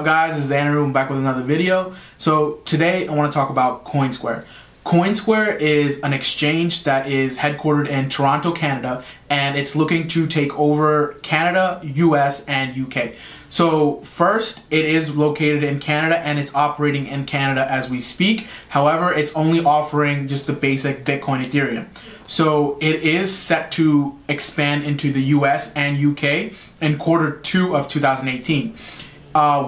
Guys, this is Andrew. I'm back with another video. So today I want to talk about Coinsquare. Coinsquare is an exchange that is headquartered in Toronto, Canada, and it's looking to take over Canada, US, and UK. So first, it is located in Canada and it's operating in Canada as we speak. However, it's only offering just the basic Bitcoin Ethereum. So it is set to expand into the US and UK in Q2 of 2018.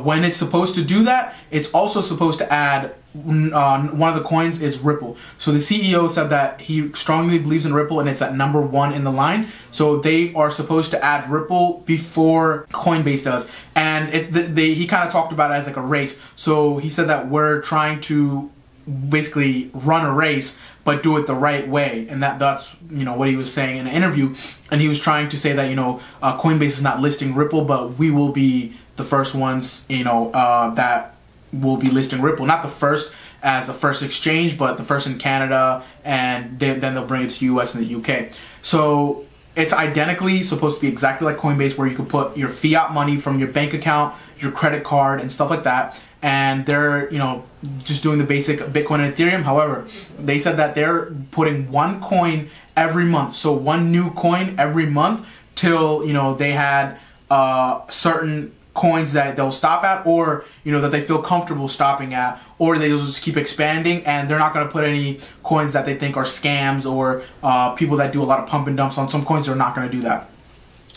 When it's supposed to do that, it's also supposed to add one of the coins is Ripple. So the CEO said that he strongly believes in Ripple and it's at #1 in the line. So they are supposed to add Ripple before Coinbase does. And he kind of talked about it as like a race. So he said that we're trying to basically run a race but do it the right way, and that's what he was saying in an interview. And he was trying to say that Coinbase is not listing Ripple, but we will be the first ones that will be listing Ripple. Not the first as the first exchange, but the first in Canada, and then they'll bring it to the US and the UK. So it's identically supposed to be exactly like Coinbase, where you can put your fiat money from your bank account, your credit card, and stuff like that. And they're just doing the basic Bitcoin and Ethereum. However, they said that they're putting one coin every month, so one new coin every month till they had certain coins that they'll stop at, or that they feel comfortable stopping at, or they'll just keep expanding, and they're not going to put any coins that they think are scams or people that do a lot of pump and dumps on some coins. They're not going to do that.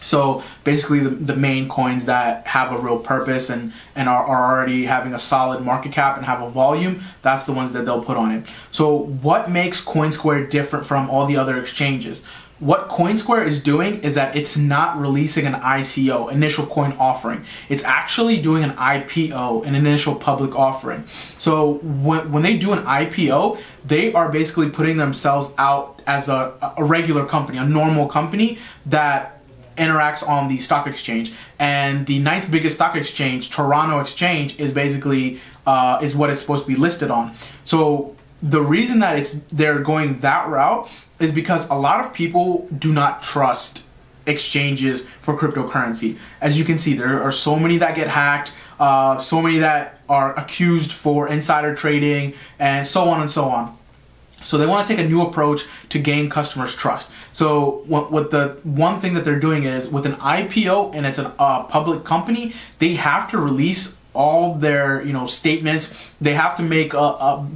So basically the main coins that have a real purpose and are already having a solid market cap and have a volume, that's the ones that they'll put on it. So what makes Coinsquare different from all the other exchanges? What Coinsquare is doing is that it's not releasing an ICO, initial coin offering. It's actually doing an IPO, an initial public offering. So when they do an IPO, they are basically putting themselves out as a regular company, a normal company that interacts on the stock exchange. And the 9th biggest stock exchange, Toronto Exchange, is basically is what it's supposed to be listed on. So the reason that they're going that route is because a lot of people do not trust exchanges for cryptocurrency. As you can see, there are so many that get hacked, so many that are accused for insider trading, and so on and so on. So they want to take a new approach to gain customers' trust. So what the one thing that they're doing is, with an IPO and it's a public company, they have to release all their statements. They have to make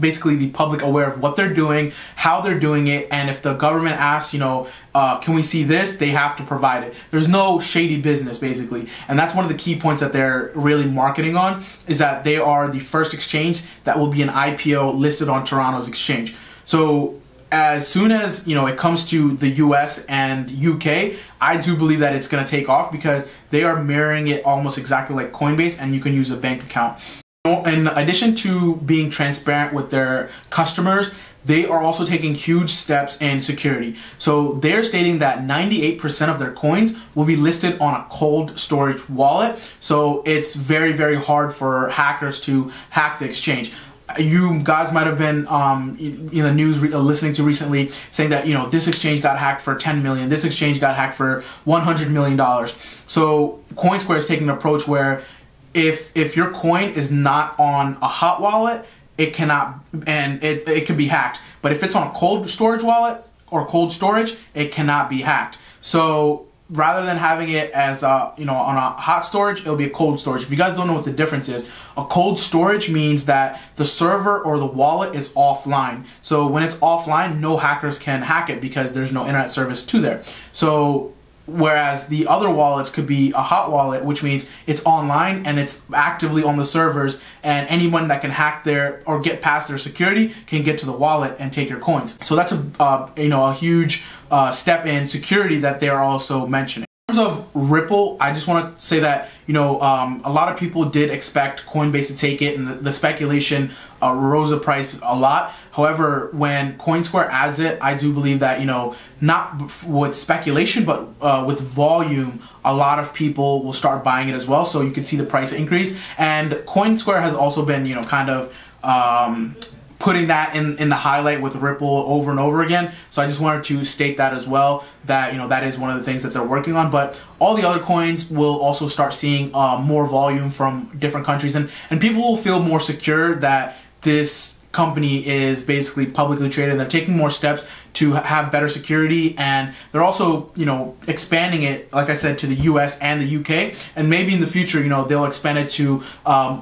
basically the public aware of what they're doing, how they're doing it, and if the government asks, can we see this, they have to provide it. There's no shady business, basically. And that's one of the key points that they're really marketing on, is that they are the first exchange that will be an IPO listed on Toronto's exchange. So as soon as it comes to the US and UK, I do believe that it's going to take off, because they are mirroring it almost exactly like Coinbase, and you can use a bank account. In addition to being transparent with their customers, they are also taking huge steps in security. So they're stating that 98% of their coins will be listed on a cold storage wallet. So it's very, very hard for hackers to hack the exchange. You guys might have been in the news listening to recently saying that this exchange got hacked for 10 million, this exchange got hacked for $100 million. So Coinsquare is taking an approach where if your coin is not on a hot wallet, it cannot, and it can be hacked. But if it's on a cold storage wallet or cold storage, it cannot be hacked. So rather than having it as on a hot storage, it'll be a cold storage. If you guys don't know what the difference is, a cold storage means that the server or the wallet is offline. So when it's offline, no hackers can hack it because there's no internet service to there. So whereas the other wallets could be a hot wallet, which means it's online and it's actively on the servers, and anyone that can hack there or get past their security can get to the wallet and take your coins. So that's a huge step in security that they're also mentioning. In terms of Ripple, I just want to say that a lot of people did expect Coinbase to take it, and the speculation rose the price a lot. However, when Coinsquare adds it, I do believe that not with speculation, but with volume, a lot of people will start buying it as well. So you can see the price increase. And Coinsquare has also been kind of putting that in the highlight with Ripple over and over again. So I just wanted to state that as well, that that is one of the things that they're working on. But all the other coins will also start seeing more volume from different countries, and people will feel more secure that this company is basically publicly traded, and they're taking more steps to have better security, and they're also expanding it, like I said, to the US and the UK, and maybe in the future they'll expand it to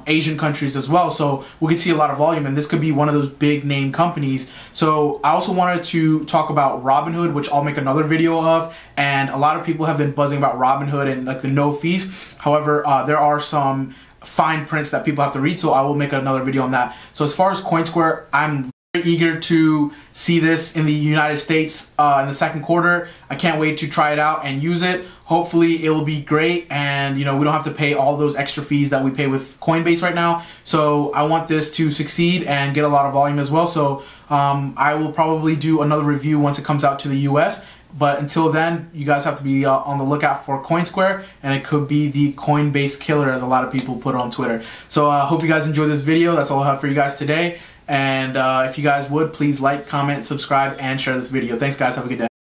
Asian countries as well, so we could see a lot of volume, and this could be one of those big name companies. So I also wanted to talk about Robinhood, which I'll make another video of, and a lot of people have been buzzing about Robinhood and like the no fees. However, there are some fine prints that people have to read, so I will make another video on that. So as far as Coinsquare, I'm very eager to see this in the United States in the second quarter. I can't wait to try it out and use it. Hopefully it will be great, and we don't have to pay all those extra fees that we pay with Coinbase right now. So I want this to succeed and get a lot of volume as well. So I will probably do another review once it comes out to the US. But until then, you guys have to be on the lookout for Coinsquare, and it could be the Coinbase killer, as a lot of people put on Twitter. So I hope you guys enjoyed this video. That's all I have for you guys today. And if you guys would, please like, comment, subscribe, and share this video. Thanks, guys. Have a good day.